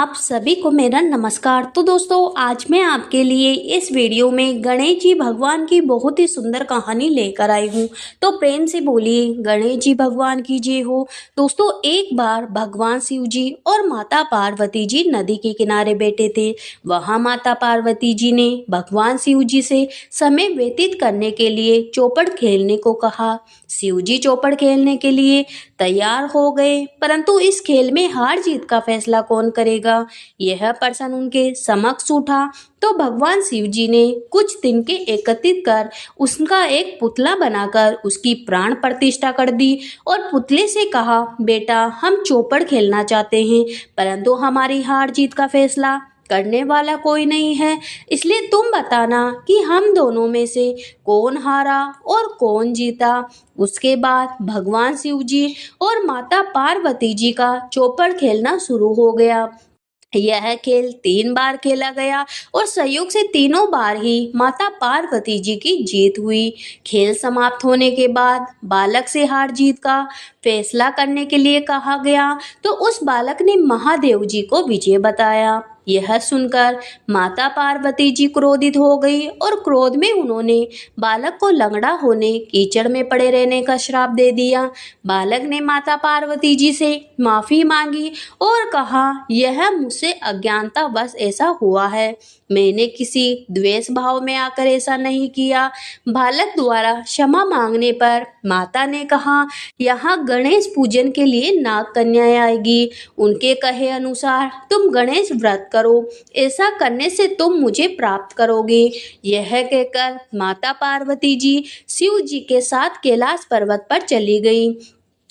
आप सभी को मेरा नमस्कार। तो दोस्तों आज मैं आपके लिए इस वीडियो में गणेश जी भगवान की बहुत ही सुंदर कहानी लेकर आई हूँ। तो प्रेम से बोलिए गणेश जी भगवान की जय हो। दोस्तों एक बार भगवान शिव जी और माता पार्वती जी नदी के किनारे बैठे थे। वहाँ माता पार्वती जी ने भगवान शिव जी से समय व्यतीत करने के लिए चौपड़ खेलने को कहा। शिव जी चौपड़ खेलने के लिए तैयार हो गए, परंतु इस खेल में हार जीत का फैसला कौन करेगा, यह प्रश्न उनके समक्ष उठा। तो भगवान शिव जी ने कुछ दिन के एकत्रित कर उसका एक पुतला बनाकर उसकी प्राण प्रतिष्ठा कर दी और पुतले से कहा, बेटा हम चौपड़ खेलना चाहते हैं, परंतु हमारी हार जीत का फैसला करने वाला कोई नहीं है, इसलिए तुम बताना कि हम दोनों में से कौन हारा और कौन जीता। उसके बाद भगवान शिव जी और माता पार्वती जी का चौपड़ खेलना शुरू हो गया। यह खेल 3 बार खेला गया और संयोग से तीनों बार ही माता पार्वती जी की जीत हुई। खेल समाप्त होने के बाद बालक से हार जीत का फैसला करने के लिए कहा गया, तो उस बालक ने महादेव जी को विजय बताया। यह सुनकर माता पार्वती जी क्रोधित हो गई और क्रोध में उन्होंने बालक को लंगड़ा होने, कीचड़ में पड़े रहने का श्राप दे दिया। बालक ने माता पार्वती जी से माफी मांगी और कहा, यह मुझसे अज्ञानतावश ऐसा हुआ है, मैंने किसी द्वेष भाव में आकर ऐसा नहीं किया। बालक द्वारा क्षमा मांगने पर माता ने कहा, यहाँ गणेश पूजन के लिए नाग कन्याएं आएगी, उनके कहे अनुसार तुम गणेश व्रत करो, ऐसा करने से तुम मुझे प्राप्त करोगे। यह कहकर माता पार्वती जी शिव जी के साथ कैलाश पर्वत पर चली गई।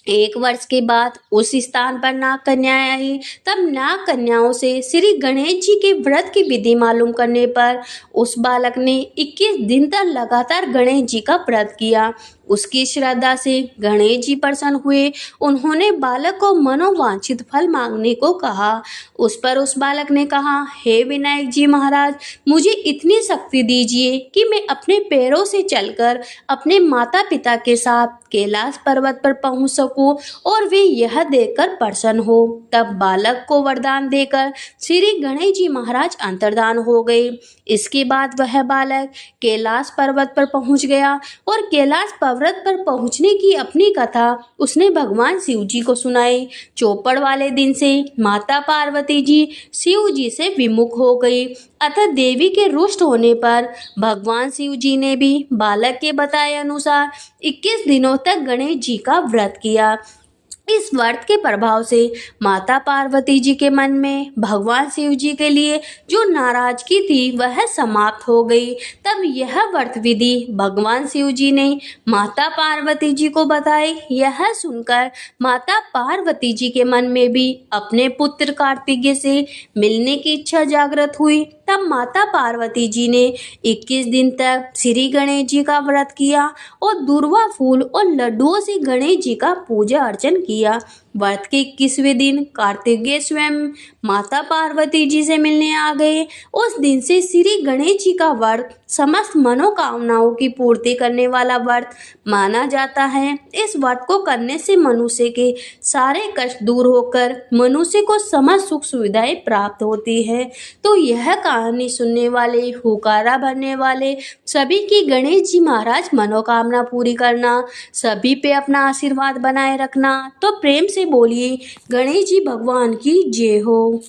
1 वर्ष के बाद उस स्थान पर नाग कन्याएं आई। तब नाग कन्याओं से श्री गणेश जी के व्रत की विधि मालूम करने पर उस बालक ने 21 दिन तक लगातार गणेश जी का व्रत किया। उसकी श्रद्धा से गणेश जी प्रसन्न हुए। उन्होंने बालक को मनोवांछित फल मांगने को कहा। उस पर उस बालक ने कहा, हे विनायक जी महाराज, मुझे इतनी शक्ति दीजिए कि मैं अपने पैरों से चलकर अपने माता पिता के साथ कैलाश पर्वत पर पहुंच सकूं और वे यह देखकर प्रसन्न हो। तब बालक को वरदान देकर श्री गणेश जी महाराज अंतर्धान हो गए। इसके बाद वह बालक कैलाश पर्वत पर पहुंच गया और कैलाश पर्वत पर पहुंचने की अपनी कथा उसने भगवान शिव जी को सुनाई। चौपड़ वाले दिन से माता पार्वती जी शिव जी से विमुख हो गई, अतः देवी के रुष्ट होने पर भगवान शिव जी ने भी बालक के बताए अनुसार 21 दिनों तक गणेश जी का व्रत किया। इस व्रत के प्रभाव से माता पार्वती जी के मन में भगवान शिव जी के लिए जो नाराजगी थी वह समाप्त हो गई। तब यह व्रत विधि भगवान शिव जी ने माता पार्वती जी को बताई। यह सुनकर माता पार्वती जी के मन में भी अपने पुत्र कार्तिकेय से मिलने की इच्छा जागृत हुई। तब माता पार्वती जी ने 21 दिन तक श्री गणेश जी का व्रत किया और दूर्वा फूल और लड्डुओं से गणेश जी का पूजा अर्चन किया। व्रत के 21वें दिन कार्तिकेय स्वयं माता पार्वती जी से मिलने आ गए। उस दिन से श्री गणेश जी का व्रत समस्त मनोकामनाओं की पूर्ति करने वाला व्रत माना जाता है। इस व्रत को करने से मनुष्य के सारे कष्ट दूर होकर मनुष्य को समस्त सुख सुविधाएं प्राप्त होती है। तो यह कहानी सुनने वाले, हुकारा भरने वाले सभी की गणेश जी महाराज मनोकामना पूरी करना, सभी पे अपना आशीर्वाद बनाए रखना। तो प्रेम से बोलिए गणेश जी भगवान की जय हो।